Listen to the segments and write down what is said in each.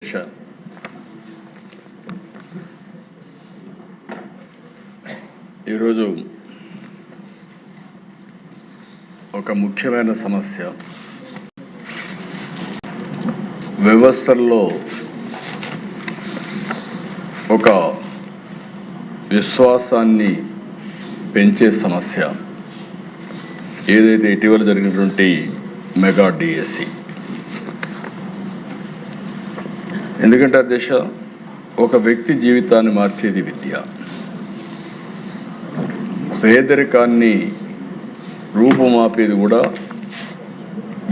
ఈరోజు ఒక ముఖ్యమైన సమస్య వ్యవస్థల్లో ఒక విశ్వాసాన్ని పెంచే సమస్య ఏదైతే ఇటీవల జరిగినటువంటి మెగా డిఎస్సి. ఎందుకంటే అధ్యక్ష, ఒక వ్యక్తి జీవితాన్ని మార్చేది విద్య. పేదరికాన్ని రూపుమాపేది కూడా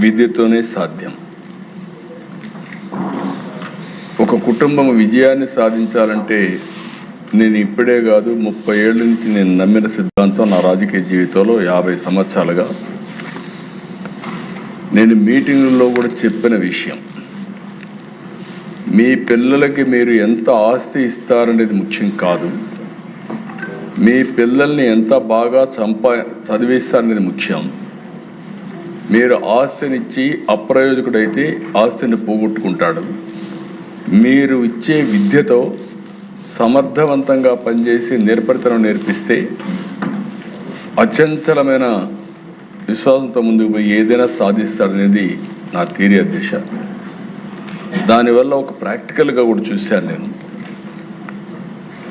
విద్యతోనే సాధ్యం. ఒక కుటుంబం విజయాన్ని సాధించాలంటే నేను ఇప్పుడే కాదు 30 ఏళ్ళ నుంచి నేను నమ్మిన సిద్ధాంతం నా రాజకీయ జీవితంలో 50 సంవత్సరాలుగా నేను మీటింగుల్లో కూడా చెప్పిన విషయం. మీ పిల్లలకి మీరు ఎంత ఆస్తి ఇస్తారనేది ముఖ్యం కాదు, మీ పిల్లల్ని ఎంత బాగా చదివిస్తారనేది ముఖ్యం. మీరు ఆస్తినిచ్చి అప్రయోజకుడైతే ఆస్తిని పోగొట్టుకుంటాడు. మీరు ఇచ్చే విద్యతో సమర్థవంతంగా పనిచేసి నేర్పరితనం నేర్పిస్తే అచంచలమైన విశ్వాసంతో ముందుకు పోయి ఏదైనా సాధిస్తాడనేది నా థియరీ అధ్యక్ష. దానివల్ల ఒక ప్రాక్టికల్గా కూడా చూశాను.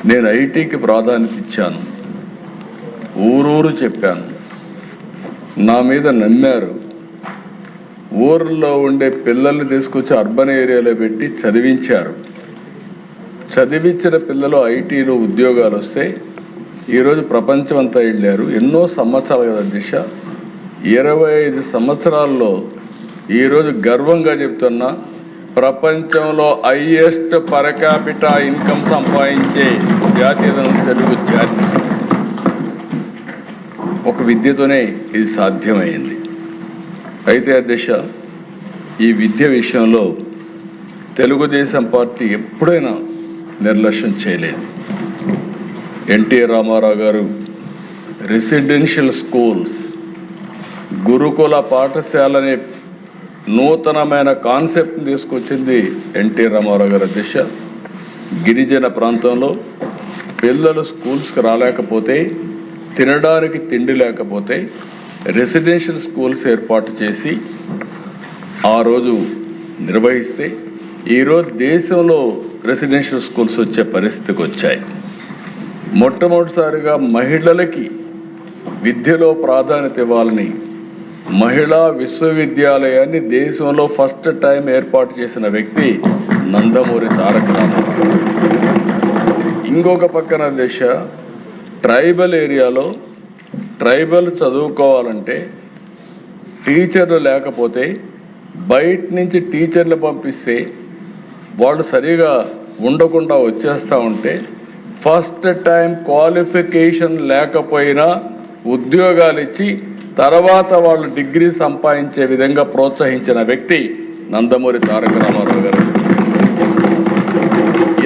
నేను ఐటీకి ప్రాధాన్యత ఇచ్చాను, ఊరూరు చెప్పాను, నా మీద నమ్మారు. ఊర్లో ఉండే పిల్లల్ని తీసుకొచ్చి అర్బన్ ఏరియాలో పెట్టి చదివించారు. చదివించిన పిల్లలు ఐటీలో ఉద్యోగాలు వస్తే ఈరోజు ప్రపంచం అంతా వెళ్ళారు. ఎన్నో సంవత్సరాలు కదా అధ్యక్ష, 25 సంవత్సరాల్లో ఈరోజు గర్వంగా చెప్తున్నా, ప్రపంచంలో హైయెస్ట్ పర్ క్యాపిటా ఇన్కమ్ సంపాదించే జాతి తెలుగు జాతి. ఒక విద్యతోనే ఇది సాధ్యమైంది. అయితే అధ్యక్ష, ఈ విద్య విషయంలో తెలుగుదేశం పార్టీ ఎప్పుడైనా నిర్లక్ష్యం చేయలేదు. ఎన్టీ రామారావు గారు రెసిడెన్షియల్ స్కూల్స్, గురుకుల పాఠశాలనే నూతనమైన కాన్సెప్ట్ తీసుకొచ్చింది ఎన్టీ రామారావు గారు అధ్యక్ష. గిరిజన ప్రాంతంలో పిల్లలు స్కూల్స్కి రాలేకపోతే, తినడానికి తిండి లేకపోతే రెసిడెన్షియల్ స్కూల్స్ ఏర్పాటు చేసి ఆ రోజు నిర్వహిస్తే ఈరోజు దేశంలో రెసిడెన్షియల్ స్కూల్స్ వచ్చే పరిస్థితికి వచ్చాయి. మొట్టమొదటిసారిగా మహిళలకి విద్యలో ప్రాధాన్యత ఇవ్వాలని మహిళా విశ్వవిద్యాలయాన్ని దేశంలో ఫస్ట్ టైం ఏర్పాటు చేసిన వ్యక్తి నందమూరి తారక రామారావు. ఇంకొక పక్కన దేశ ట్రైబల్ ఏరియాలో ట్రైబల్ చదువుకోవాలంటే టీచర్లు లేకపోతే బయట నుంచి టీచర్లు పంపిస్తే వాళ్ళు సరిగా ఉండకుండా వచ్చేస్తూ ఉంటే ఫస్ట్ టైం క్వాలిఫికేషన్ లేకపోయినా ఉద్యోగాలు ఇచ్చి తర్వాత వాళ్ళు డిగ్రీ సంపాదించే విధంగా ప్రోత్సహించిన వ్యక్తి నందమూరి తారక రామారావు గారు.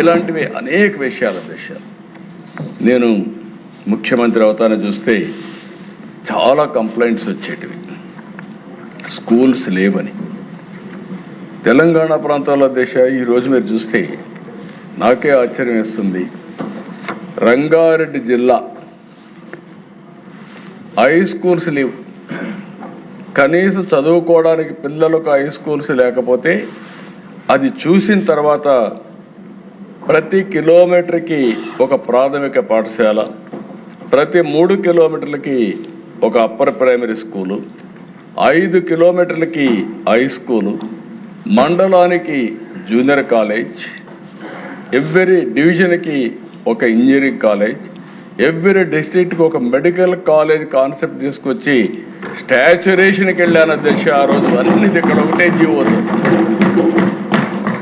ఇలాంటివి అనేక విషయాల దిశ. నేను ముఖ్యమంత్రి అవుతానని చూస్తే చాలా కంప్లైంట్స్ వచ్చేటివి, స్కూల్స్ లేవని. తెలంగాణ ప్రాంతాల దిశ ఈరోజు మీరు చూస్తే నాకే ఆశ్చర్యం వేస్తుంది. రంగారెడ్డి జిల్లా హై స్కూల్స్ లేవు. కనీసం చదువుకోవడానికి పిల్లలకు హై స్కూల్స్ లేకపోతే అది చూసిన తర్వాత ప్రతి కిలోమీటర్కి ఒక ప్రాథమిక పాఠశాల, ప్రతి 3 కిలోమీటర్లకి ఒక అప్పర్ ప్రైమరీ స్కూలు, 5 కిలోమీటర్లకి హై స్కూలు, మండలానికి జూనియర్ కాలేజ్, ఎవ్రీ డివిజన్కి ఒక ఇంజనీరింగ్ కాలేజ్, ఎవ్రీ డిస్ట్రిక్ట్కి ఒక మెడికల్ కాలేజ్ కాన్సెప్ట్ తీసుకొచ్చి స్టాచ్యురేషన్కి వెళ్ళాను అధ్యక్ష. ఆ రోజు అన్ని ఇక్కడ ఒకటే జీవోదు.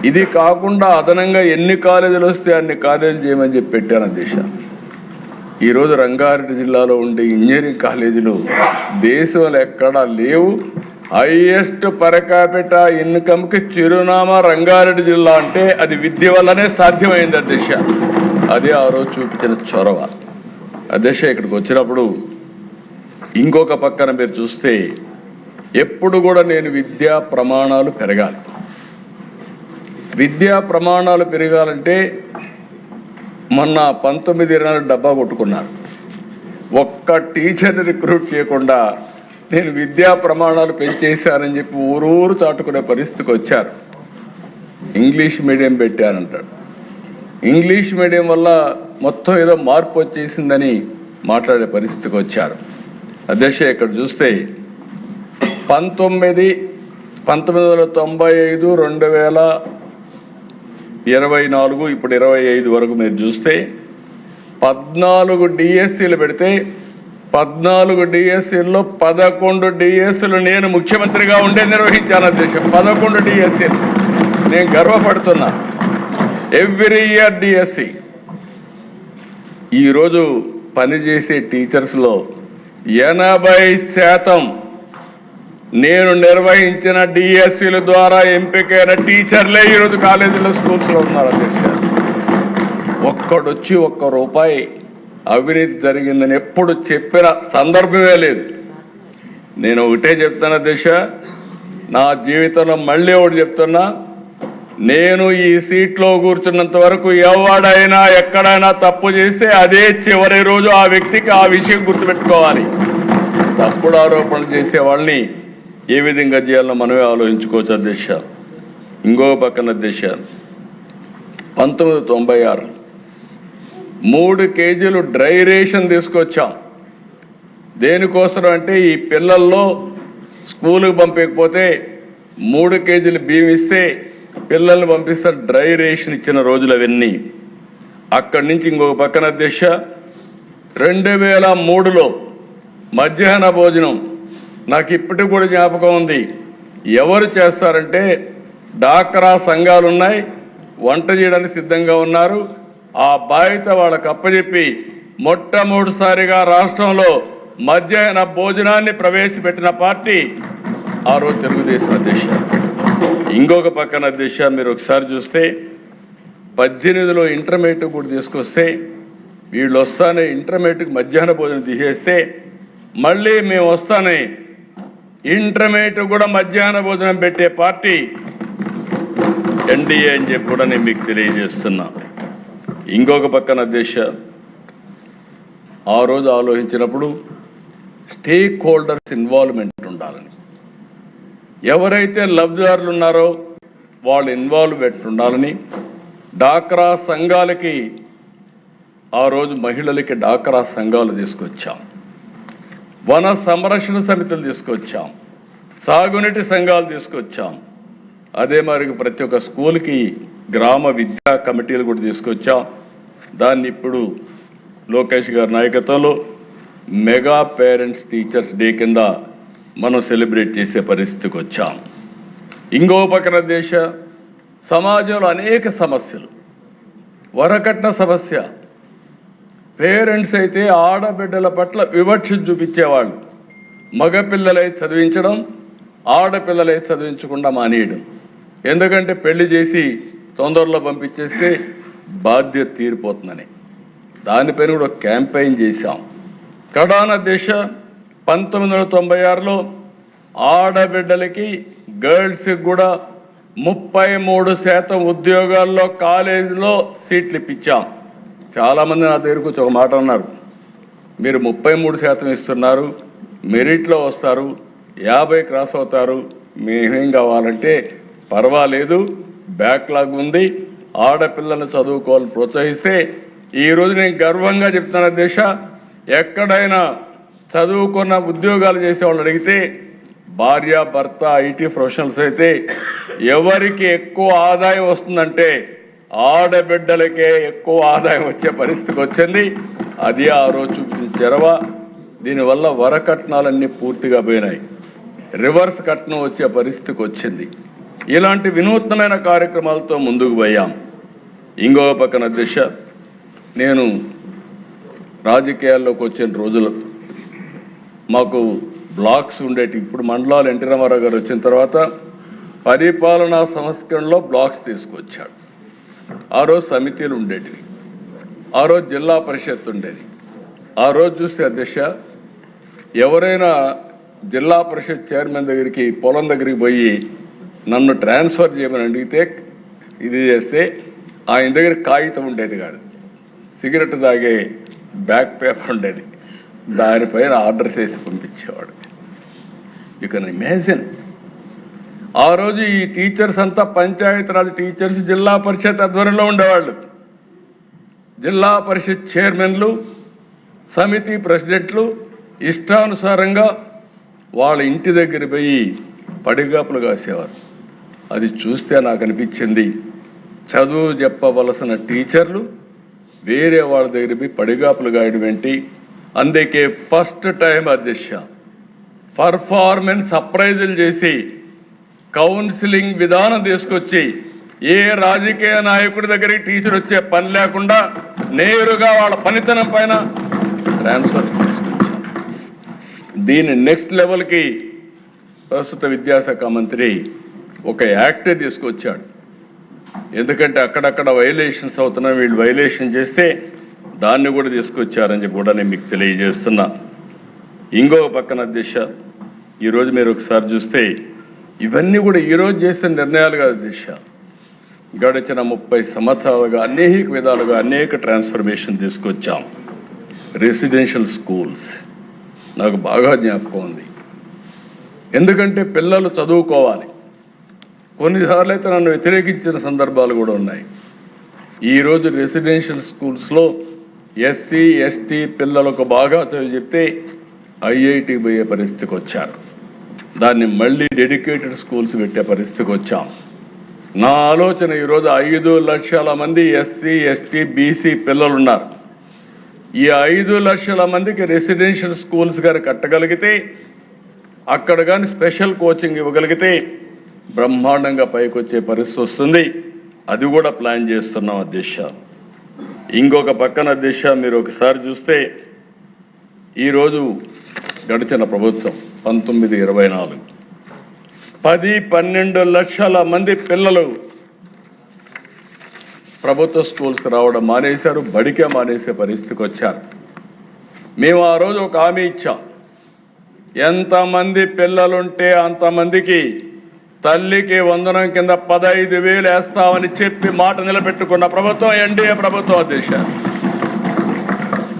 ఇది కాకుండా అదనంగా ఎన్ని కాలేజీలు వస్తే అన్ని కాలేజీలు చేయమని చెప్పి పెట్టాను అధ్యక్ష. ఈరోజు రంగారెడ్డి జిల్లాలో ఉండే ఇంజనీరింగ్ కాలేజీలు దేశంలో ఎక్కడా లేవు. హైయెస్ట్ పర్ క్యాపిటా ఇన్కమ్కి చిరునామా రంగారెడ్డి జిల్లా అంటే అది విద్య వల్లనే సాధ్యమైంది అధ్యక్ష. అదే ఆ రోజు చూపించిన చొరవ అధ్యక్ష. ఇక్కడికి వచ్చినప్పుడు ఇంకొక పక్కన మీరు చూస్తే ఎప్పుడు కూడా నేను విద్యా ప్రమాణాలు పెరగాలి, విద్యా ప్రమాణాలు పెరగాలంటే మొన్న 19-20 డబ్బా కొట్టుకున్నారు. ఒక్క టీచర్ని రిక్రూట్ చేయకుండా నేను విద్యా ప్రమాణాలు పెంచేశానని చెప్పి ఊరూరు చాటుకునే పరిస్థితికి వచ్చారు. ఇంగ్లీష్ మీడియం పెట్టానంటాడు. ఇంగ్లీష్ మీడియం వల్ల మొత్తం ఏదో మార్పు వచ్చేసిందని మాట్లాడే పరిస్థితికి వచ్చారు. అధ్యక్ష, ఇక్కడ చూస్తే 1995, 2024 ఇప్పుడు 25 వరకు మీరు చూస్తే 14 డిఎస్సీలు పెడితే 14 డిఎస్సీల్లో 11 డిఎస్సీలు నేను ముఖ్యమంత్రిగా ఉండే నిర్వహించాను. అధ్యక్ష, 11 డిఎస్సీలు నేను గర్వపడుతున్నా. Every year DSC. ఈరోజు పనిచేసే టీచర్స్లో 80% నేను నిర్వహించిన డిఎస్సీల ద్వారా ఎంపికైన టీచర్లే ఈరోజు కాలేజీలో స్కూల్స్లో ఉన్నారు. అధ్యక్ష, ఒక్కడొచ్చి ₹1 అవినీతి జరిగిందని ఎప్పుడు చెప్పిన సందర్భమే లేదు. నేను ఒకటే చెప్తాను అధ్యక్ష, నా జీవితంలో మళ్ళీ ఒకటి చెప్తున్నా, నేను ఈ సీట్లో కూర్చున్నంత వరకు ఎవడైనా ఎక్కడైనా తప్పు చేస్తే అదే చివరి రోజు ఆ వ్యక్తికి ఆ విషయం గుర్తుపెట్టుకోవాలి. తప్పుడు ఆరోపణలు చేసే వాళ్ళని ఏ విధంగా చేయాలో మనమే ఆలోచించుకోవచ్చు. అధ్యక్ష, ఇంకో పక్కన అధ్యక్ష 1996 3 కేజీలు డ్రై రేషన్ తీసుకొచ్చాం. దేనికోసం అంటే ఈ పిల్లల్లో స్కూలుకు పంపకపోతే 3 కేజీలు బియ్యం ఇస్తే పిల్లల్ని పంపిస్తే డ్రై రేషన్ ఇచ్చిన రోజులు అవన్నీ. అక్కడి నుంచి ఇంకొక పక్కన అధ్యక్ష 2003లో మధ్యాహ్న భోజనం నాకు ఇప్పటికి కూడా జ్ఞాపకం ఉంది. ఎవరు చేస్తారంటే డాక్రా సంఘాలు ఉన్నాయి, వంట చేయడానికి సిద్ధంగా ఉన్నారు. ఆ బాధ్యత వాళ్ళకు అప్పచెప్పి మొట్టమొదటిసారిగా రాష్ట్రంలో మధ్యాహ్న భోజనాన్ని ప్రవేశపెట్టిన పార్టీ ఆ రోజు తెలుగుదేశం. అధ్యక్ష, ఇంకొక పక్కన అధ్యక్ష మీరు ఒకసారి చూస్తే 18లో ఇంటర్మీడియట్ కూడా తీసుకొస్తే వీళ్ళు వస్తానే ఇంటర్మీడియట్కి మధ్యాహ్న భోజనం తీసేస్తే మళ్ళీ మేము వస్తానే ఇంటర్మీడియట్ కూడా మధ్యాహ్న భోజనం పెట్టే పార్టీ ఎన్డీఏ అని చెప్పి కూడా నేను మీకు తెలియజేస్తున్నా. ఇంకొక పక్కన అధ్యక్ష ఆ రోజు ఆలోచించినప్పుడు స్టేక్ హోల్డర్స్ ఇన్వాల్వ్మెంట్ ఉండాలని, ఎవరైతే లబ్ధిదారులు ఉన్నారో వాళ్ళు ఇన్వాల్వ్మెంట్ ఉండాలని డాక్రా సంఘాలకి ఆ రోజు మహిళలకి డాక్రా సంఘాలు తీసుకొచ్చాం, వన సంరక్షణ సమితులు తీసుకొచ్చాం, సాగునీటి సంఘాలు తీసుకొచ్చాం. అదే మరి ప్రతి ఒక్క స్కూల్కి గ్రామ విద్యా కమిటీలు కూడా తీసుకొచ్చాం. దాన్ని ఇప్పుడు లోకేష్ గారి నాయకత్వంలో మెగా పేరెంట్స్ టీచర్స్ డే కింద మనం సెలబ్రేట్ చేసే పరిస్థితికి వచ్చాం. ఇంకో పక్కన దేశ సమాజంలో అనేక సమస్యలు, వరకట్న సమస్య, పేరెంట్స్ అయితే ఆడబిడ్డల పట్ల వివక్ష చూపించేవాళ్ళు, మగపిల్లలై చదివించడం, ఆడపిల్లలై చదివించకుండా మానేయడం. ఎందుకంటే పెళ్లి చేసి తొందరలో పంపించేస్తే బాధ్యత తీరిపోతుందని దానిపైన కూడా క్యాంపెయిన్ చేశాం. కడాన దేశ 1996లో ఆడబిడ్డలకి గర్ల్స్కి కూడా 33% ఉద్యోగాల్లో కాలేజీలో సీట్లు ఇప్పించాం. చాలామంది నా దగ్గరకు వచ్చి ఒక మాట అన్నారు, మీరు 33% ఇస్తున్నారు, మెరిట్లో వస్తారు, 50 క్రాస్ అవుతారు, మేమేం కావాలంటే పర్వాలేదు, బ్యాక్లాగ్ ఉంది, ఆడపిల్లలను చదువుకోవాలని ప్రోత్సహిస్తే ఈరోజు నేను గర్వంగా చెప్తున్నా దేశ, ఎక్కడైనా చదువుకున్న ఉద్యోగాలు చేసే వాళ్ళు అడిగితే భార్య భర్త ఐటీ ప్రొఫెషనల్స్ అయితే ఎవరికి ఎక్కువ ఆదాయం వస్తుందంటే ఆడబిడ్డలకే ఎక్కువ ఆదాయం వచ్చే పరిస్థితికి వచ్చింది. అది ఆ రోజు చూపించిన చెరవ. దీనివల్ల వరకట్నాలన్నీ పూర్తిగా పోయినాయి, రివర్స్ కట్నం వచ్చే పరిస్థితికి వచ్చింది. ఇలాంటి వినూత్నమైన కార్యక్రమాలతో ముందుకు పోయాం. ఇంకో పక్కన దిశ, నేను రాజకీయాల్లోకి వచ్చిన రోజులు మాకు బ్లాక్స్ ఉండేటి. ఇప్పుడు మండలాలు ఎన్టీ రామారావు గారు వచ్చిన తర్వాత పరిపాలనా సంస్కరణలో బ్లాక్స్ తీసుకొచ్చాడు. ఆ రోజు సమితిలు ఉండేటివి, ఆ రోజు జిల్లా పరిషత్ ఉండేది. ఆ రోజు చూస్తే అధ్యక్ష, ఎవరైనా జిల్లా పరిషత్ చైర్మన్ దగ్గరికి పొలం దగ్గరికి పోయి నన్ను ట్రాన్స్ఫర్ చేయమని అడిగితే ఇది చేస్తే ఆయన దగ్గర కాగితం ఉండేది కాదు, సిగరెట్ తాగే బ్యాక్ పేపర్ ఉండేది, దానిపైన ఆర్డర్ చేసి పంపించేవాడు. You can imagine. ఆ రోజు ఈ టీచర్స్ అంతా పంచాయతీరాజ్ టీచర్స్ జిల్లా పరిషత్ ఆధ్వర్యంలో ఉండేవాళ్ళు. జిల్లా పరిషత్ చైర్మన్లు, సమితి ప్రెసిడెంట్లు ఇష్టానుసారంగా వాళ్ళ ఇంటి దగ్గర పోయి పడిగాపులు కాసేవారు. అది చూస్తే నాకు అనిపించింది, చదువు చెప్పవలసిన టీచర్లు వేరే వాళ్ళ దగ్గర పోయి పడిగాపులు గాయడం ఏంటి? అందుకే ఫస్ట్ టైం అధ్యక్ష పర్ఫార్మెన్స్ అప్రైజల్ చేసి కౌన్సిలింగ్ విధానం తీసుకొచ్చి ఏ రాజకీయ నాయకుడి దగ్గరికి టీచర్ వచ్చే పని లేకుండా నేరుగా వాళ్ళ పనితనం పైన ట్రాన్స్ఫర్ తీసుకొచ్చాం. దీని నెక్స్ట్ లెవెల్కి ప్రస్తుత విద్యాశాఖ మంత్రి ఒక యాక్ట్ తీసుకొచ్చాడు. ఎందుకంటే అక్కడక్కడ వైలేషన్స్ అవుతున్నా, వీళ్ళు వైలేషన్ చేస్తే దాన్ని కూడా తీసుకొచ్చారని చెప్పి కూడా నేను మీకు తెలియజేస్తున్నా. ఇంకొక పక్కన అధ్యక్ష, ఈరోజు మీరు ఒకసారి చూస్తే ఇవన్నీ కూడా ఈరోజు చేసిన నిర్ణయాలు కాదు అధ్యక్ష. గడిచిన 30 సంవత్సరాలుగా అనేక విధాలుగా అనేక ట్రాన్స్ఫర్మేషన్ తీసుకొచ్చాం. రెసిడెన్షియల్ స్కూల్స్ నాకు బాగా జ్ఞాపకం ఉంది. ఎందుకంటే పిల్లలు చదువుకోవాలి. కొన్నిసార్లు అయితే నన్ను వ్యతిరేకించిన సందర్భాలు కూడా ఉన్నాయి. ఈరోజు రెసిడెన్షియల్ స్కూల్స్లో ఎస్సీ ఎస్టీ పిల్లలకు బాగా చదివి చెప్తే ఐఐటి పోయే పరిస్థితికి వచ్చారు. దాన్ని మళ్ళీ డెడికేటెడ్ స్కూల్స్ పెట్టే పరిస్థితికి వచ్చాం. నా ఆలోచన ఈరోజు 5 లక్షల మంది ఎస్సీ ఎస్టీ బీసీ పిల్లలున్నారు. ఈ 5 లక్షల మందికి రెసిడెన్షియల్ స్కూల్స్ గారు కట్టగలిగితే, అక్కడ కానీ స్పెషల్ కోచింగ్ ఇవ్వగలిగితే బ్రహ్మాండంగా పైకి వచ్చే పరిస్థితి వస్తుంది. అది కూడా ప్లాన్ చేస్తున్నాం అధ్యక్ష. ఇంకొక పక్కన అధ్యక్ష, మీరు ఒకసారి చూస్తే ఈరోజు గడిచిన ప్రభుత్వం 19-24 10-12 లక్షల మంది పిల్లలు ప్రభుత్వ స్కూల్స్కి రావడం మానేశారు, బడికే మానేసే పరిస్థితికి వచ్చారు. మేము ఆ రోజు ఒక హామీ ఇచ్చాం, ఎంతమంది పిల్లలుంటే అంతమందికి తల్లికి వందనం కింద 15,000 వేస్తామని చెప్పి మాట నిలబెట్టుకున్న ప్రభుత్వం ఎన్డీఏ ప్రభుత్వం అధ్యక్ష.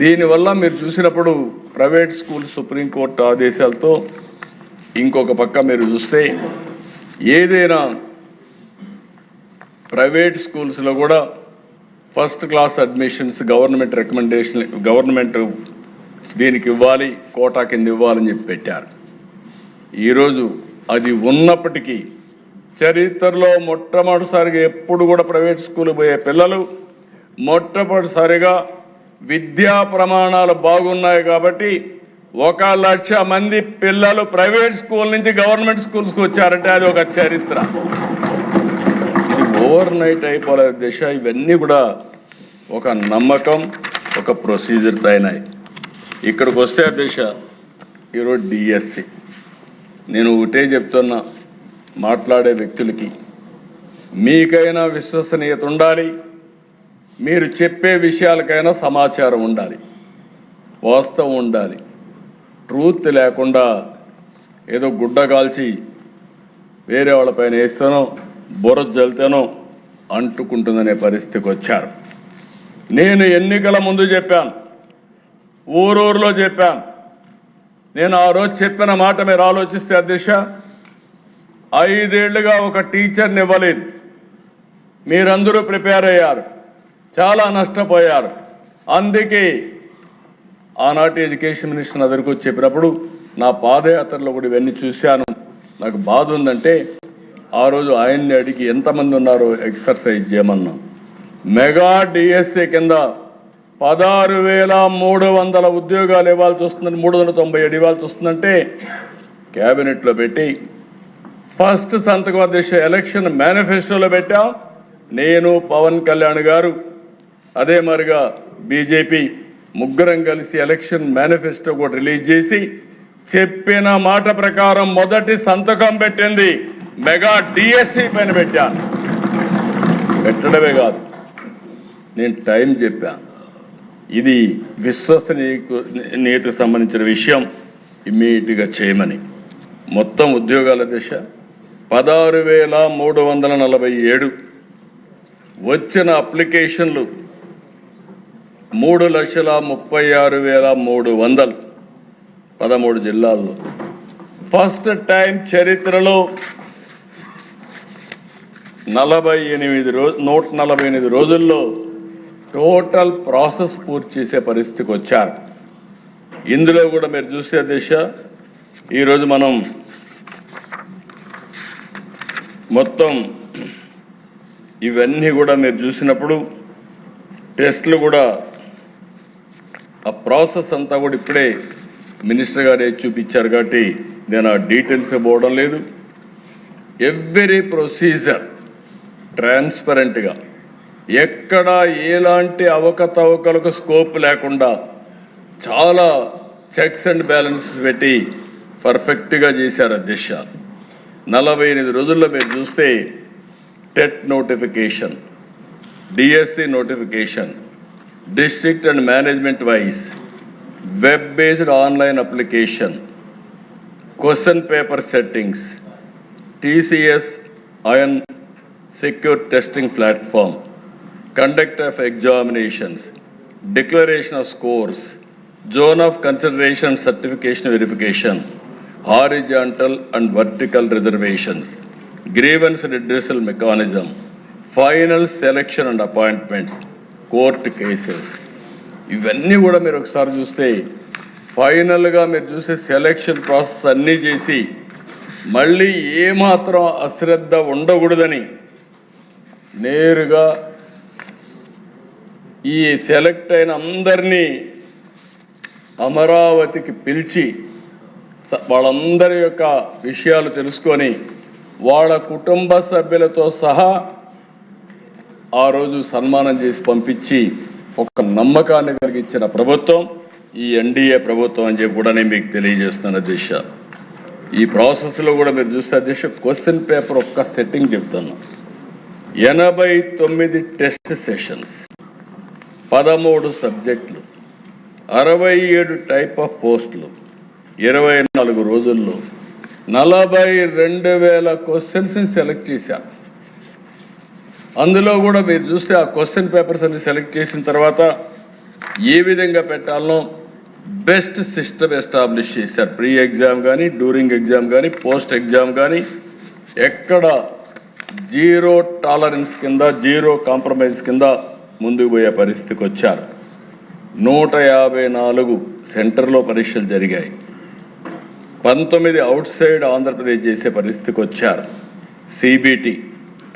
దీనివల్ల మీరు చూసినప్పుడు ప్రైవేట్ స్కూల్ సుప్రీంకోర్టు ఆదేశాలతో, ఇంకొక పక్క మీరు చూస్తే ఏదైనా ప్రైవేట్ స్కూల్స్లో కూడా first class admissions government recommendation, government దీనికి ఇవ్వాలి, కోటా కింద ఇవ్వాలని చెప్పి పెట్టారు. ఈరోజు అది ఉన్నప్పటికీ చరిత్రలో మొట్టమొదటిసారిగా ఎప్పుడు కూడా ప్రైవేట్ స్కూల్ పోయే పిల్లలు మొట్టమొదటిసారిగా విద్యా ప్రమాణాలు బాగున్నాయి కాబట్టి 1 లక్ష మంది పిల్లలు ప్రైవేట్ స్కూల్ నుంచి గవర్నమెంట్ స్కూల్స్కి వచ్చారంటే అది ఒక చరిత్ర. ఇది ఓవర్ నైట్ అయిపోలేదు దిశ. ఇవన్నీ కూడా ఒక నమ్మకం, ఒక ప్రొసీజర్ అయినాయి. ఇక్కడికి వస్తే దిశ ఈరోజు డిఎస్సి, నేను ఒకటే చెప్తున్నా మాట్లాడే వ్యక్తులకి, మీకైనా విశ్వసనీయత ఉండాలి, మీరు చెప్పే విషయాలకైనా సమాచారం ఉండాలి, వాస్తవం ఉండాలి. ట్రూత్ లేకుండా ఏదో గుడ్డ కాల్చి వేరే వాళ్ళపైన వేస్తానో బురద జల్తానో అంటుకుంటుందనే పరిస్థితికి వచ్చారు. నేను ఎన్నికల ముందు చెప్పాను, ఊరూరులో చెప్పాను. నేను ఆ రోజు చెప్పిన మాట మీరు ఆలోచిస్తే అధ్యక్ష, 5 ఏళ్లుగా ఒక టీచర్ని ఇవ్వలేదు. మీరందరూ ప్రిపేర్ అయ్యారు, చాలా నష్టపోయారు. అందుకే ఆనాటి ఎడ్యుకేషన్ మినిస్టర్ దగ్గరికి వచ్చి చెప్పినప్పుడు నా పాదయాత్రలో కూడా ఇవన్నీ చూశాను. నాకు బాధ ఉందంటే ఆ రోజు ఆయన్ని అడిగి ఎంతమంది ఉన్నారో ఎక్సర్సైజ్ చేయమన్నా. మెగా డిఎస్ఏ కింద 16,300 ఉద్యోగాలు ఇవ్వాల్సి వస్తుందని, 397 ఇవ్వాల్సి వస్తుందంటే క్యాబినెట్లో పెట్టి ఫస్ట్ సంతకం అధ్యక్ష ఎలక్షన్ మేనిఫెస్టోలో పెట్టాం. నేను, పవన్ కళ్యాణ్ గారు, అదే మరిగా బీజేపీ ముగ్గురం కలిసి ఎలక్షన్ మేనిఫెస్టో కూడా రిలీజ్ చేసి చెప్పిన మాట ప్రకారం మొదటి సంతకం పెట్టింది మెగా డిఎస్సి పైన పెట్టాను. పెట్టడమే కాదు, నేను టైం చెప్పాను. ఇది విశ్వసనీయతకు సంబంధించిన విషయం, ఇమ్మీడియట్గా చేయమని. మొత్తం ఉద్యోగాల దిశ 16,347. వచ్చిన అప్లికేషన్లు 3,36,300 13 జిల్లాల్లో ఫస్ట్ టైం చరిత్రలో 148 రోజుల్లో టోటల్ ప్రాసెస్ పూర్తి చేసే పరిస్థితికి వచ్చారు. ఇందులో కూడా మీరు చూసే దిశ ఈరోజు మనం మొత్తం ఇవన్నీ కూడా మీరు చూసినప్పుడు టెస్టులు కూడా ఆ ప్రాసెస్ అంతా కూడా ఇప్పుడే మినిస్టర్ గారే చూపించారు కాబట్టి నేను ఆ డీటెయిల్స్ పోవడం లేదు. ఎవ్రీ ప్రొసీజర్ ట్రాన్స్పరెంట్గా ఎక్కడ ఎలాంటి అవకతవకలకు స్కోప్ లేకుండా చాలా చెక్స్ అండ్ బ్యాలెన్సెస్ పెట్టి పర్ఫెక్ట్గా చేశారు అధ్యక్ష. 48 రోజుల్లో మీరు చూస్తే TET notification, DSC notification, district and management wise web based online application, question paper settings, TCS iON secure testing platform, conduct of examinations, declaration of scores, zone of consideration certification verification, horizontal and vertical reservations, grievance redressal mechanism, final selection and appointments, court cases. ఇవన్నీ కూడా మీరు ఒకసారి చూస్తే ఫైనల్గా మీరు చూసే selection process అన్నీ చేసి మళ్ళీ ఏమాత్రం అశ్రద్ధ ఉండకూడదని నేరుగా ఈ సెలెక్ట్ అయిన అందరినీ అమరావతికి పిలిచి వాళ్ళందరి యొక్క విషయాలు తెలుసుకొని వాళ్ళ కుటుంబ సభ్యులతో సహా ఆ రోజు సన్మానం చేసి పంపించి ఒక నమ్మకాన్ని కలిగించిన ప్రభుత్వం ఈ ఎన్డీఏ ప్రభుత్వం అని చెప్పి కూడా నేను మీకు తెలియజేస్తున్నాను అధ్యక్ష. ఈ ప్రాసెస్లో కూడా మీరు చూస్తే అధ్యక్ష క్వశ్చన్ పేపర్ ఒక్క సెట్టింగ్ చెప్తాను. 89 టెస్ట్ సెషన్స్, 13 సబ్జెక్టులు, 67 టైప్ ఆఫ్ పోస్టులు, 24 రోజుల్లో 42,000 క్వశ్చన్స్ని సెలెక్ట్ చేశారు. అందులో కూడా మీరు చూస్తే ఆ క్వశ్చన్ పేపర్స్ అన్ని సెలెక్ట్ చేసిన తర్వాత ఏ విధంగా పెట్టాలనో బెస్ట్ సిస్టమ్ ఎస్టాబ్లిష్ చేశారు. ప్రీ ఎగ్జామ్ కానీ, డ్యూరింగ్ ఎగ్జామ్ కానీ, పోస్ట్ ఎగ్జామ్ కానీ ఎక్కడ జీరో టాలరెన్స్ కింద, జీరో కాంప్రమైజ్ కింద ముందుకు పోయే పరిస్థితికి వచ్చారు. 154 సెంటర్లో పరీక్షలు జరిగాయి. 19 అవుట్ సైడ్ ఆంధ్రప్రదేశ్ చేసే పరిస్థితికి వచ్చారు. సిబిటి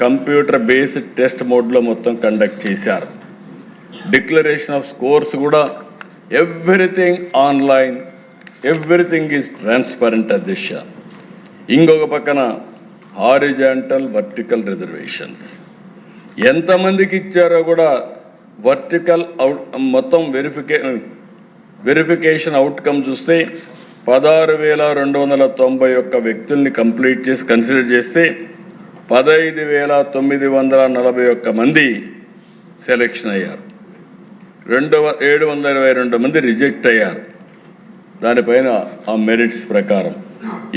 కంప్యూటర్ బేస్డ్ టెస్ట్ మోడ్లో మొత్తం కండక్ట్ చేశారు. డిక్లరేషన్ ఆఫ్ స్కోర్స్ కూడా everything online, everything is transparent అధ్యక్ష. ఇంకొక పక్కన హారిజాంటల్ వర్టికల్ రిజర్వేషన్స్ ఎంతమందికి ఇచ్చారో కూడా వర్టికల్ మొత్తం వెరిఫికేషన్ అవుట్కమ్ చూస్తే 16,291 వ్యక్తుల్ని కంప్లీట్ చేసి కన్సిడర్ చేస్తే 15,941 మంది సెలెక్షన్ అయ్యారు. 722 మంది రిజెక్ట్ అయ్యారు. దానిపైన ఆ మెరిట్స్ ప్రకారం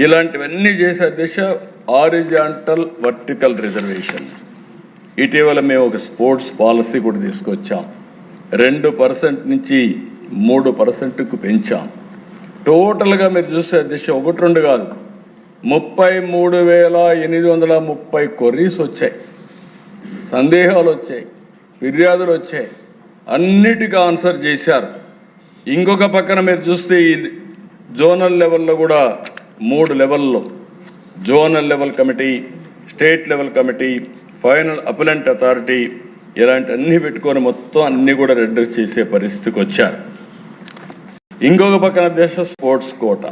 ఇలాంటివన్నీ చేసే అధ్యక్ష హారిజాంటల్ వర్టికల్ రిజర్వేషన్. ఇటీవల మేము ఒక స్పోర్ట్స్ పాలసీ కూడా తీసుకొచ్చాం. 2% నుంచి 3%కు పెంచాం. టోటల్గా మీరు చూస్తే అధ్యక్ష 1-2 కాదు, 33,830 క్వరీస్ వచ్చాయి, సందేహాలు వచ్చాయి, ఫిర్యాదులు వచ్చాయి, అన్నిటికీ ఆన్సర్ చేశారు. ఇంకొక పక్కన మీరు చూస్తే ఈ జోనల్ లెవెల్లో కూడా 3 లెవెల్లో zonal level committee, state level committee, final appellant authority ఇలాంటి అన్ని పెట్టుకొని మొత్తం అన్ని కూడా రెడ్యూస్ చేసే పరిస్థితికి వచ్చారు. ఇంకొక పక్కన దేశ స్పోర్ట్స్ కోటా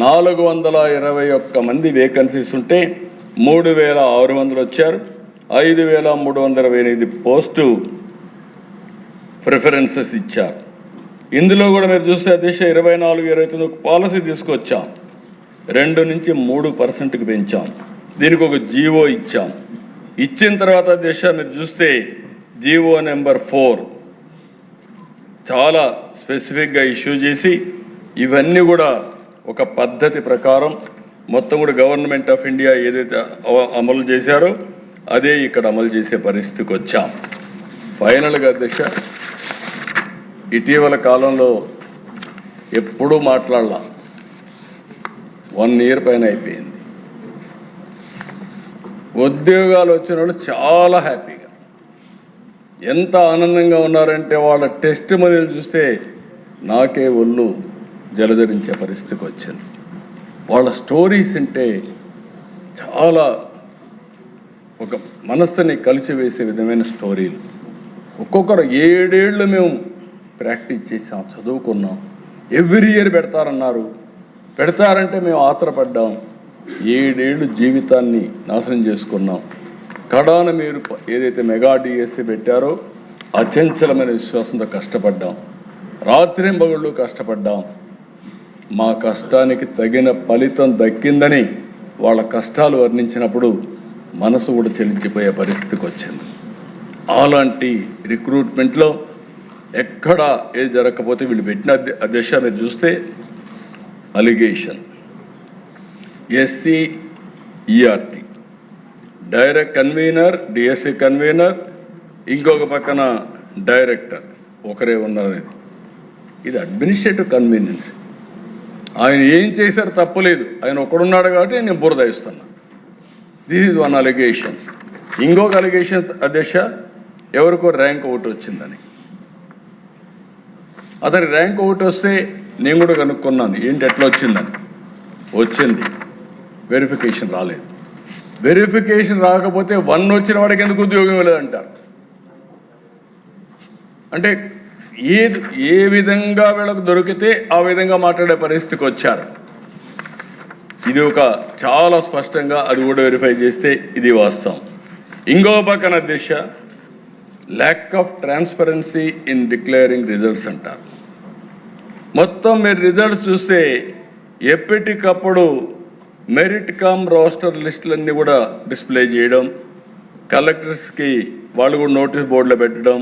421 మంది వేకెన్సీస్ ఉంటే 3,600 వచ్చారు. 5,328 పోస్టు ప్రిఫరెన్సెస్ ఇచ్చారు. ఇందులో కూడా మీరు చూస్తే దేశ 24-29 పాలసీ తీసుకొచ్చాం. 2 నుంచి 3%కి పెంచాం. దీనికి ఒక జీవో ఇచ్చాం. ఇచ్చిన తర్వాత దేశ మీరు చూస్తే జీవో నెంబర్ 4 చాలా స్పెసిఫిక్గా ఇష్యూ చేసి ఇవన్నీ కూడా ఒక పద్ధతి ప్రకారం మొత్తం కూడా గవర్నమెంట్ ఆఫ్ ఇండియా ఏదైతే అమలు చేశారో అదే ఇక్కడ అమలు చేసే పరిస్థితికి వచ్చాం. ఫైనల్గా అధ్యక్ష, ఇటీవల కాలంలో ఎప్పుడూ మాట్లాడలా, 1 ఇయర్ పైన అయిపోయింది. ఉద్యోగాలు వచ్చిన వాళ్ళు చాలా హ్యాపీగా, ఎంత ఆనందంగా ఉన్నారంటే వాళ్ళ టెస్ట్ మనీలు చూస్తే నాకే ఒళ్ళు జలధరించే పరిస్థితికి వచ్చింది. వాళ్ళ స్టోరీస్ అంటే చాలా ఒక మనస్సుని కలిచివేసే విధమైన స్టోరీలు. ఒక్కొక్కరు 7 ఏళ్ళు మేము ప్రాక్టీస్ చేసాం, చదువుకున్నాం. ఎవ్రీ ఇయర్ పెడతారన్నారు, పెడతారంటే మేము ఆత్రపడ్డాం. 7 ఏళ్ళు జీవితాన్ని నాశనం చేసుకున్నాం. కడాన మీరు ఏదైతే మెగా డిఎస్సి పెట్టారో అచంచలమైన విశ్వాసంతో కష్టపడ్డాం, రాత్రింబగళ్ళు కష్టపడ్డాం. మా కష్టానికి తగిన ఫలితం దక్కిందని వాళ్ళ కష్టాలు వర్ణించినప్పుడు మనసు కూడా చెల్లించిపోయే పరిస్థితికి వచ్చింది. అలాంటి రిక్రూట్మెంట్లో ఎక్కడ ఏది జరగకపోతే వీళ్ళు పెట్టిన అధ్యక్ష మీరు చూస్తే allegation SCERT direct convener, DSC convener, ఇంకొక పక్కన డైరెక్టర్ ఒకరే ఉన్నారనేది. ఇది అడ్మినిస్ట్రేటివ్ కన్వీనియన్స్. ఆయన ఏం చేశారు తప్పులేదు, ఆయన ఒకడున్నాడు కాబట్టి నేను బురద ఇస్తున్నా. This is 1 allegation. ఇంకొక అలిగేషన్ అధ్యక్ష, ఎవరికో ర్యాంక్ ఒకటి వచ్చిందని. అతని ర్యాంక్ ఒకటి వస్తే నేను కూడా కనుక్కున్నాను ఏంటి ఎట్లా వచ్చిందని. వచ్చింది, వెరిఫికేషన్ రాలేదు. వెరిఫికేషన్ రాకపోతే 1 వచ్చిన వాడికి ఎందుకు ఉద్యోగం లేదంటారు. అంటే ఏ విధంగా వీళ్ళకు దొరికితే ఆ విధంగా మాట్లాడే పరిస్థితికి వచ్చారు. ఇది ఒక చాలా స్పష్టంగా అది కూడా వెరిఫై చేస్తే ఇది వాస్తవం. ఇంకో పక్కన అధ్యక్ష, lack of transparency in declaring results అంటారు. మొత్తం మీరు రిజల్ట్స్ చూస్తే ఎప్పటికప్పుడు మెరిట్ కమ్ రోస్టర్ లిస్టులన్నీ కూడా డిస్ప్లే చేయడం, కలెక్టర్స్కి వాళ్ళు కూడా నోటీస్ బోర్డులో పెట్టడం,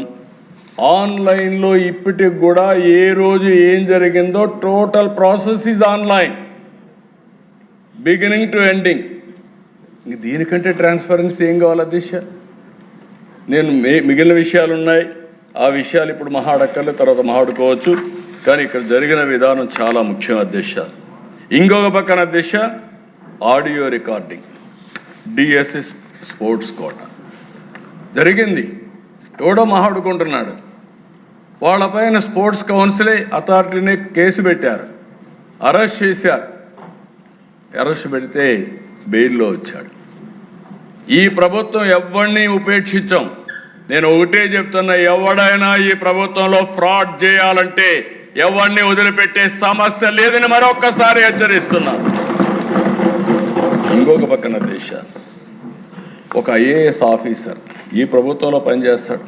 ఆన్లైన్లో ఇప్పటికి కూడా ఏ రోజు ఏం జరిగిందో total process is online, beginning to ending. దీనికంటే ట్రాన్స్పరెన్సీ ఏం కావాలి అధ్యక్ష? నేను మిగిలిన విషయాలు ఉన్నాయి, ఆ విషయాలు ఇప్పుడు మహాడక్కర్లే, తర్వాత మహాడుకోవచ్చు. కానీ ఇక్కడ జరిగిన విధానం చాలా ముఖ్యం అధ్యక్ష. ఇంకొక పక్కన అధ్యక్ష, audio recording, DSC sports quota జరిగింది. ఎవడో మహాడుకుంటున్నాడు, వాళ్ళపైన స్పోర్ట్స్ కౌన్సిలే అథారిటీని కేసు పెట్టారు, అరెస్ట్ చేశారు. అరెస్ట్ పెడితే బెయిల్లో వచ్చాడు. ఈ ప్రభుత్వం ఎవరిని ఉపేక్షించాం. నేను ఒకటే చెప్తున్నా, ఎవడైనా ఈ ప్రభుత్వంలో ఫ్రాడ్ చేయాలంటే ఎవరిని వదిలిపెట్టే సమస్య లేదని మరొక్కసారి హెచ్చరిస్తున్నా. ఇంకొక పక్కన దేశ ఒక IAS ఆఫీసర్ ఈ ప్రభుత్వంలో పనిచేస్తాడు,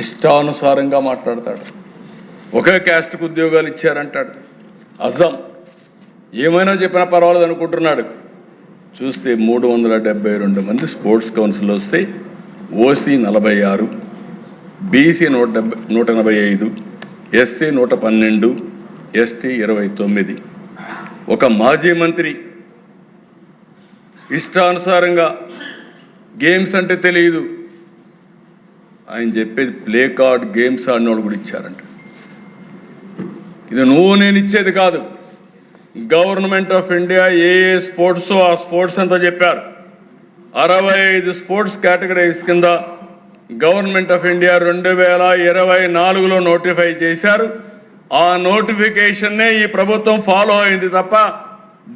ఇష్టానుసారంగా మాట్లాడతాడు. ఒకే క్యాస్ట్కు ఉద్యోగాలు ఇచ్చారంటాడు, అజం ఏమైనా చెప్పినా పర్వాలేదు అనుకుంటున్నాడు. చూస్తే 372 మంది స్పోర్ట్స్ కౌన్సిల్ వస్తే ఓసీ 46, బీసీ 185, ఎస్సీ 112, ఎస్టీ 29. ఒక మాజీ మంత్రి ఇష్టానుసారంగా గేమ్స్ అంటే తెలియదు, ఆయన చెప్పేది ప్లే కార్డ్ గేమ్స్ ఆడినోడు కూడా ఇచ్చారంట. ఇది నువ్వు నేను ఇచ్చేది కాదు, government of India A sports ఆ స్పోర్ట్స్ అంతా చెప్పారు. 65 స్పోర్ట్స్ కేటగిరీస్ కింద గవర్నమెంట్ ఆఫ్ ఇండియా 2024లో నోటిఫై చేశారు. ఆ నోటిఫికేషన్నే ఈ ప్రభుత్వం ఫాలో అయింది తప్ప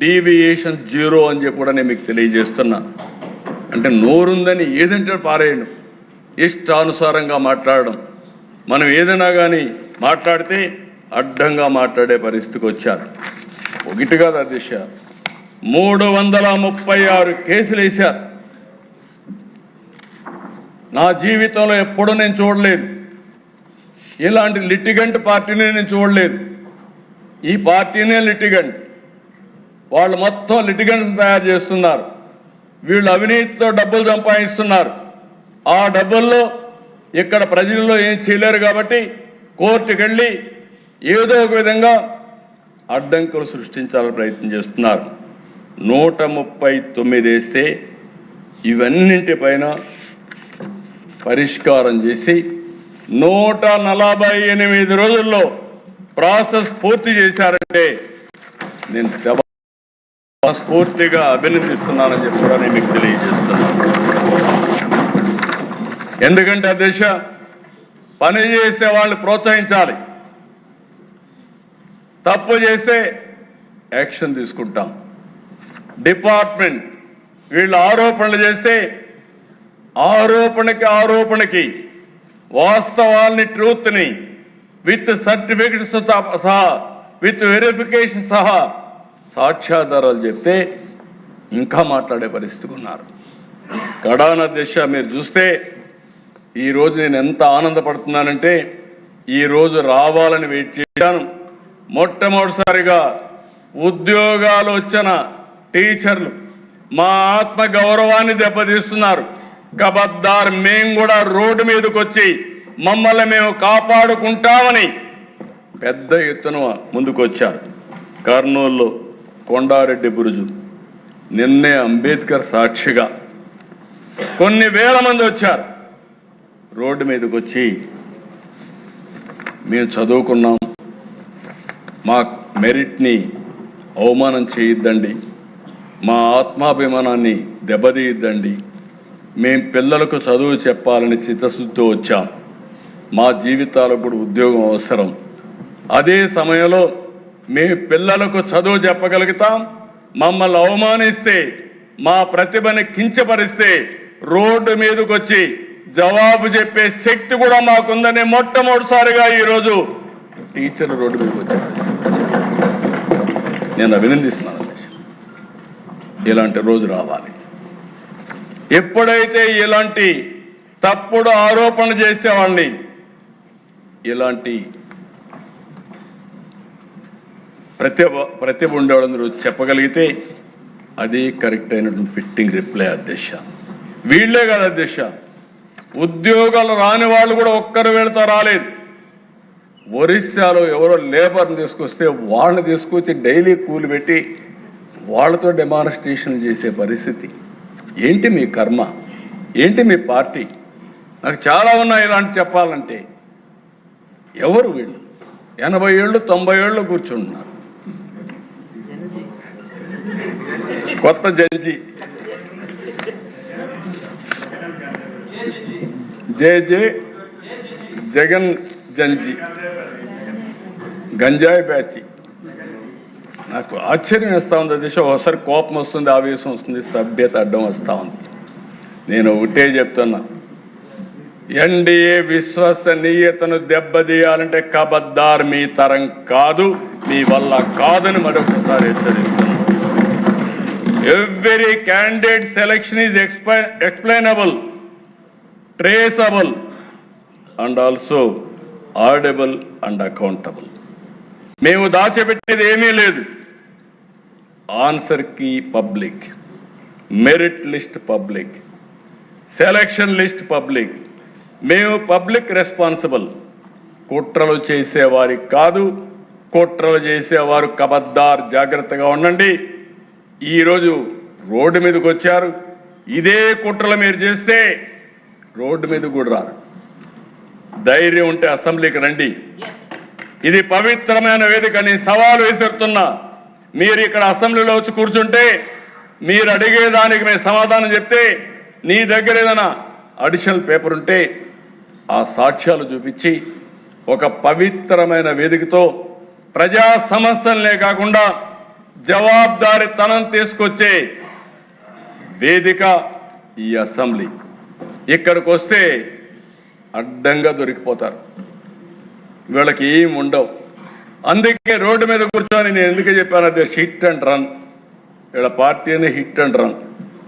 డీవియేషన్ 0 అని చెప్పి కూడా నేను మీకు తెలియజేస్తున్నా. అంటే నోరుందని ఏదంటే పారేయడం, ఇష్టానుసారంగా మాట్లాడడం. మనం ఏదైనా కానీ మాట్లాడితే అడ్డంగా మాట్లాడే పరిస్థితికి వచ్చారు. ఒకటి కాదు అధ్యక్ష, 336 కేసులు వేశారు. నా జీవితంలో ఎప్పుడూ నేను చూడలేదు, ఇలాంటి లిటిగెంట్ పార్టీని నేను చూడలేదు. ఈ పార్టీనే లిటిగెంట్, వాళ్ళు మొత్తం లిటిగెంట్స్ తయారు చేస్తున్నారు. వీళ్ళు అవినీతితో డబ్బులు సంపాదిస్తున్నారు. ఆ డబ్బుల్లో ఇక్కడ ప్రజల్లో ఏం చేయలేరు కాబట్టి కోర్టుకు వెళ్ళి ఏదో ఒక విధంగా అడ్డంకులు సృష్టించాలని ప్రయత్నం చేస్తున్నారు. 139 వేస్తే ఇవన్నింటిపైన పరిష్కారం చేసి 148 రోజుల్లో ప్రాసెస్ పూర్తి చేశారంటే నేను స్ఫూర్తిగా అభినందిస్తున్నానని చెప్పి కూడా నేను మీకు తెలియజేస్తున్నాను. ఎందుకంటే అధ్యక్ష, పని చేసే వాళ్ళని ప్రోత్సహించాలి, తప్పు చేస్తే యాక్షన్ తీసుకుంటాం. డిపార్ట్మెంట్ వీళ్ళు ఆరోపణలు చేస్తే ఆరోపణకి వాస్తవాల్ని, ట్రూత్ని విత్ సర్టిఫికెట్స్ సహా, విత్ వెరిఫికేషన్ సహా సాక్ష్యాధారాలు చెప్తే ఇంకా మాట్లాడే పరిస్థితికి ఉన్నారు. కడాన దిశ మీరు చూస్తే ఈరోజు నేను ఎంత ఆనందపడుతున్నానంటే, ఈరోజు రావాలని వెయిట్ చేశాను. మొట్టమొదటిసారిగా ఉద్యోగాలు వచ్చిన టీచర్లు మా ఆత్మ గౌరవాన్ని దెబ్బతీస్తున్నారు. కబద్దార్, మేము కూడా రోడ్డు మీదకి వచ్చి మమ్మల్ని మేము కాపాడుకుంటామని పెద్ద ఎత్తున ముందుకొచ్చారు. కర్నూలులో కొండారెడ్డి బురుజు, నిన్నే అంబేద్కర్ సాక్షిగా కొన్ని వేల మంది వచ్చారు. రోడ్డు మీదకి వచ్చి మేము చదువుకున్నాం, మా మెరిట్ని అవమానం చేయొద్దండి, మా ఆత్మాభిమానాన్ని దెబ్బతీయద్దండి, మేం పిల్లలకు చదువు చెప్పాలని చిత్తశుద్ధితో వచ్చాం, మా జీవితాలకు కూడా ఉద్యోగం అవసరం. అదే సమయంలో మేము పిల్లలకు చదువు చెప్పగలుగుతాం, మమ్మల్ని అవమానిస్తే, మా ప్రతిభని కించపరిస్తే రోడ్డు మీదకి వచ్చి జవాబు చెప్పే శక్తి కూడా మాకుందని మొట్టమొదటిసారిగా ఈరోజు టీచర్లు రోడ్డు మీదకి వచ్చారు. నేను అభినందిస్తున్నాను. ఇలాంటి రోజు రావాలి. ఎప్పుడైతే ఇలాంటి తప్పుడు ఆరోపణ చేసేవాళ్ళని, ఇలాంటి ప్రతిభ ఉండేవాళ్ళందరూ చెప్పగలిగితే అది కరెక్ట్ అయినటువంటి ఫిట్టింగ్ రిప్లై అధ్యక్ష. వీళ్లే కాదు అధ్యక్ష, ఉద్యోగాలు రాని వాళ్ళు కూడా ఒక్కరు వెళ్తా రాలేదు. ఒరిస్సాలో ఎవరో లేబర్ని తీసుకొస్తే వాళ్ళని తీసుకొచ్చి డైలీ కూలి పెట్టి వాళ్ళతో డెమాన్స్ట్రేషన్ చేసే పరిస్థితి. ఏంటి మీ కర్మ? ఏంటి మీ పార్టీ? నాకు చాలా ఉన్నాయి ఇలాంటి చెప్పాలంటే. ఎవరు వీళ్ళు? 80 ఏళ్ళు 90 ఏళ్ళు కూర్చుంటున్నారు. కొత్త జడ్జి జగన్ జంజి గంజాయి బ్యాచి. నాకు ఆశ్చర్యం వేస్తా ఉంది దిశ. ఒకసారి కోపం వస్తుంది, ఆవేశం వస్తుంది, సభ్యత అడ్డం వస్తా ఉంది. నేను ఒకటే చెప్తున్నా, ఎన్డీఏ విశ్వసనీయతను దెబ్బతీయాలంటే కబద్దార్ మీ తరం కాదు, మీ వల్ల కాదని మరొకసారి హెచ్చరిస్తున్నాను. Every candidate selection is explainable, traceable and also audible and accountable. మేము దాచిపెట్టేది ఏమీ లేదు. Answer key public, merit list public, selection list public. మేము పబ్లిక్ రెస్పాన్సిబుల్. కుట్రలు చేసేవారికి కాదు, కుట్రలు చేసేవారు కబద్దార్, జాగ్రత్తగా ఉండండి. ఈరోజు రోడ్డు మీదకి వచ్చారు. ఇదే కుట్రలు మీరు చేస్తే రోడ్డు మీద కూడా రారు. ధైర్యం ఉంటే అసెంబ్లీకి రండి. ఇది పవిత్రమైన వేదిక. నేను సవాలు విసురుతున్నా. మీరు ఇక్కడ అసెంబ్లీలో వచ్చి కూర్చుంటే, మీరు అడిగేదానికి మేము సమాధానం చెప్తే, నీ దగ్గర ఏదైనా అడిషనల్ పేపర్ ఉంటే ఆ సాక్ష్యాలు చూపించి ఒక పవిత్రమైన వేదికతో ప్రజా సమస్యలనే కాకుండా జవాబుదారీతనం తీసుకొచ్చే వేదిక ఈ అసెంబ్లీ. ఇక్కడికి వస్తే అడ్డంగా దొరికిపోతారు, వీళ్ళకి ఏం ఉండవు. అందుకే రోడ్డు మీద కూర్చొని నేను ఎందుకు చెప్పానంటే హిట్ అండ్ రన్. వీళ్ళ పార్టీని హిట్ అండ్ రన్.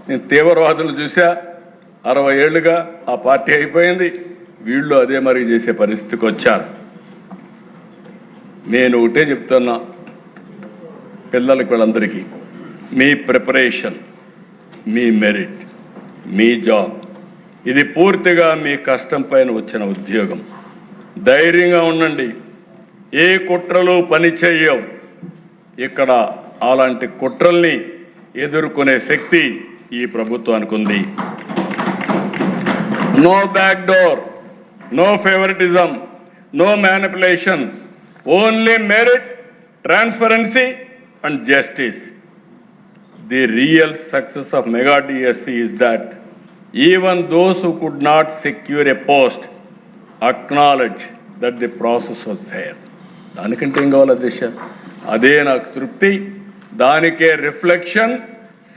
నేను తీవ్రవాదులు చూసా, 60 ఏళ్లుగా ఆ పార్టీ అయిపోయింది. వీళ్ళు అదే మరి చేసే పరిస్థితికి వచ్చారు. నేను ఒకటే చెప్తున్నా పిల్లలకి, వీళ్ళందరికీ, మీ ప్రిపరేషన్, మీ మెరిట్, మీ జాబ్, ఇది పూర్తిగా మీ కష్టం పైన వచ్చిన ఉద్యోగం. ధైర్యంగా ఉండండి. ఏ కుట్రలు పని చేయవు. ఇక్కడ అలాంటి కుట్రల్ని ఎదుర్కొనే శక్తి ఈ ప్రభుత్వానికి ఉంది. No back door, no favouritism, no manipulation, only merit, transparency and justice. The real success of Mega DSC is that even those who could not secure a post acknowledge that the process was fair. దానికంటే ఏం కావాలి దిశ? అదే నాకు తృప్తి. దానికే reflection.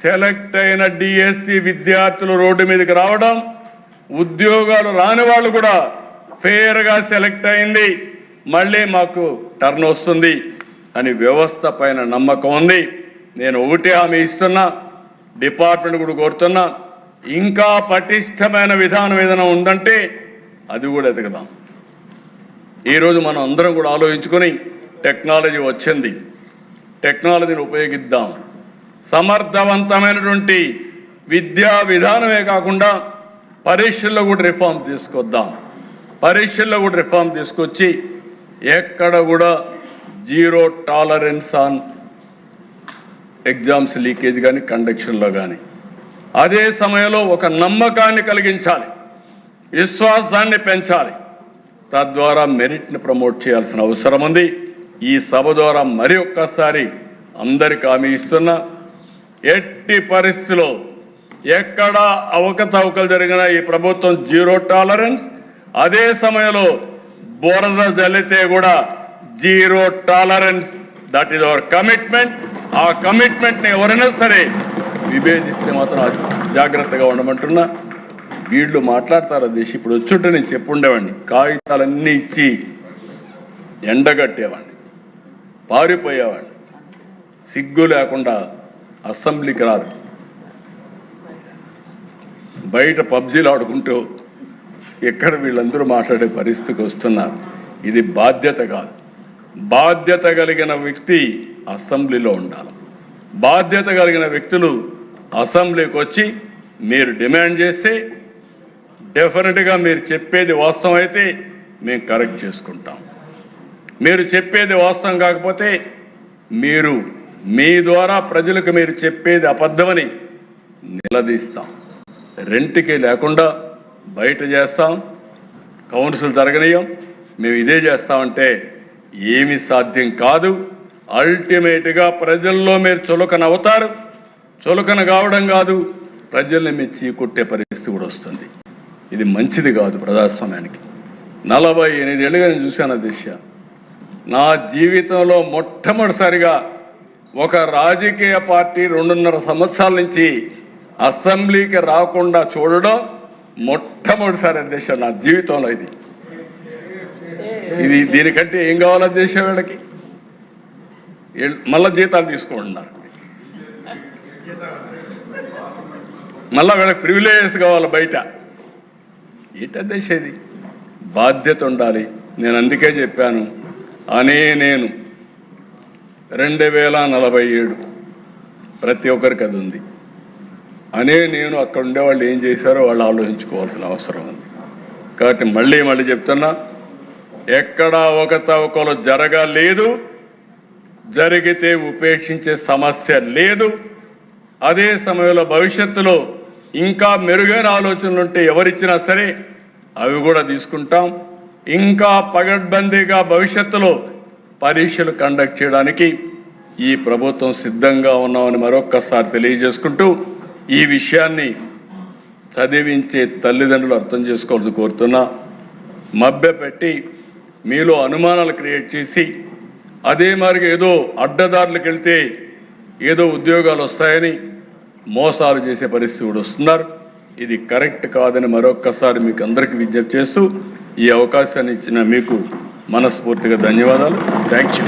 Select అయిన DSC విద్యార్థులు road మీదకి రావడం, ఉద్యోగాలు రాని వాళ్ళు కూడా ఫేర్గా సెలెక్ట్ అయింది, మళ్ళీ మాకు టర్న్ వస్తుంది అని వ్యవస్థ పైన నమ్మకం ఉంది. నేను ఒకటే హామీ ఇస్తున్నా, డిపార్ట్మెంట్ కూడా కోరుతున్నా, ఇంకా పటిష్టమైన విధానం ఏదైనా ఉందంటే అది కూడా ఎదగదాం. ఈరోజు మనం అందరం కూడా ఆలోచించుకొని టెక్నాలజీ వచ్చింది, టెక్నాలజీని ఉపయోగిద్దాం. సమర్థవంతమైనటువంటి విద్యా విధానమే కాకుండా పరీక్షల్లో కూడా రిఫార్మ్ తీసుకొద్దాం. పరీక్షల్లో కూడా రిఫార్మ్ తీసుకొచ్చి ఎక్కడ కూడా zero tolerance on exams leakage కానీ కండక్షన్లో కానీ. అదే సమయంలో ఒక నమ్మకాన్ని కలిగించాలి, విశ్వాసాన్ని పెంచాలి. తద్వారా మెరిట్ని ప్రమోట్ చేయాల్సిన అవసరం ఉంది. ఈ సభ ద్వారా మరి ఒక్కసారి అందరికి హామీ ఇస్తున్నా, ఎట్టి పరిస్థితిలో ఎక్కడ అవకతవకలు జరిగినా ఈ ప్రభుత్వం జీరో టాలరెన్స్. అదే సమయంలో బురద జల్లితే కూడా zero tolerance. That is our commitment. ఆ కమిట్మెంట్ని ఎవరైనా సరే విభేదిస్తే మాత్రం జాగ్రత్తగా ఉండమంటున్నా. వీళ్ళు మాట్లాడతారు దేశం. ఇప్పుడు వచ్చుంటే నేను చెప్పుండేవాడిని, కాగితాలన్నీ ఇచ్చి ఎండగట్టేవాడిని, పారిపోయేవాడిని. సిగ్గు లేకుండా అసెంబ్లీకి రారు, బయట పబ్జీలు ఆడుకుంటూ ఎక్కడ వీళ్ళందరూ మాట్లాడే పరిస్థితికి వస్తున్నారు. ఇది బాధ్యత కాదు. బాధ్యత కలిగిన వ్యక్తి అసెంబ్లీలో ఉండాలి. బాధ్యత కలిగిన వ్యక్తులు అసెంబ్లీకి వచ్చి మీరు డిమాండ్ చేస్తే డెఫినెట్గా మీరు చెప్పేది వాస్తవం అయితే మేము కరెక్ట్ చేసుకుంటాం. మీరు చెప్పేది వాస్తవం కాకపోతే మీరు మీ ద్వారా ప్రజలకు మీరు చెప్పేది అబద్ధమని నిలదీస్తాం. రెంట్కి లేకుండా బయట చేస్తాం, కౌన్సిల్ జరగనీయం, మేము ఇదే చేస్తామంటే ఏమి సాధ్యం కాదు. అల్టిమేట్గా ప్రజల్లో మీరు చులకన అవుతారు. చులకన కావడం కాదు, ప్రజల్ని మీరు చీకొట్టే పరిస్థితి కూడా వస్తుంది. ఇది మంచిది కాదు ప్రజాస్వామ్యానికి. 48 ఏళ్ళుగా నేను చూశాను దిశ. నా జీవితంలో మొట్టమొదటిసారిగా ఒక రాజకీయ పార్టీ 2.5 సంవత్సరాల నుంచి అసెంబ్లీకి రాకుండా చూడడం మొట్టమొదటిసారి దిశ నా జీవితంలో. ఇది దీనికంటే ఏం కావాలో దేశం వీళ్ళకి? మళ్ళా జీతాలు తీసుకుంటున్నారు, మళ్ళా వీళ్ళకి ప్రివిలేజెస్ కావాలి బయట. ఏంటో దేశం ఇది? బాధ్యత ఉండాలి. నేను అందుకే చెప్పాను, నేను 2047 ప్రతి ఒక్కరికి అది ఉంది. నేను అక్కడ ఉండేవాళ్ళు ఏం చేశారో వాళ్ళు ఆలోచించుకోవాల్సిన అవసరం ఉంది. కాబట్టి మళ్ళీ చెప్తున్నా, ఎక్కడా అవకతవకలు జరగలేదు, జరిగితే ఉపేక్షించే సమస్య లేదు. అదే సమయంలో భవిష్యత్తులో ఇంకా మెరుగైన ఆలోచనలు ఉంటే ఎవరిచ్చినా సరే అవి కూడా తీసుకుంటాం. ఇంకా పగడ్బందీగా భవిష్యత్తులో పరీక్షలు కండక్ట్ చేయడానికి ఈ ప్రభుత్వం సిద్ధంగా ఉన్నామని మరొక్కసారి తెలియజేసుకుంటూ, ఈ విషయాన్ని చదివించే తల్లిదండ్రులు అర్థం చేసుకోవాలని కోరుతున్నా. మభ్యపెట్టి మీలో అనుమానాలు క్రియేట్ చేసి అదే మరిగా ఏదో అడ్డదారులకు వెళ్తే ఏదో ఉద్యోగాలు వస్తాయని మోసాలు చేసే పరిస్థితి కూడా వస్తున్నారు. ఇది కరెక్ట్ కాదని మరొక్కసారి మీకు అందరికీ విజ్ఞప్తి చేస్తూ ఈ అవకాశాన్ని ఇచ్చిన మీకు మనస్ఫూర్తిగా ధన్యవాదాలు. Thank you.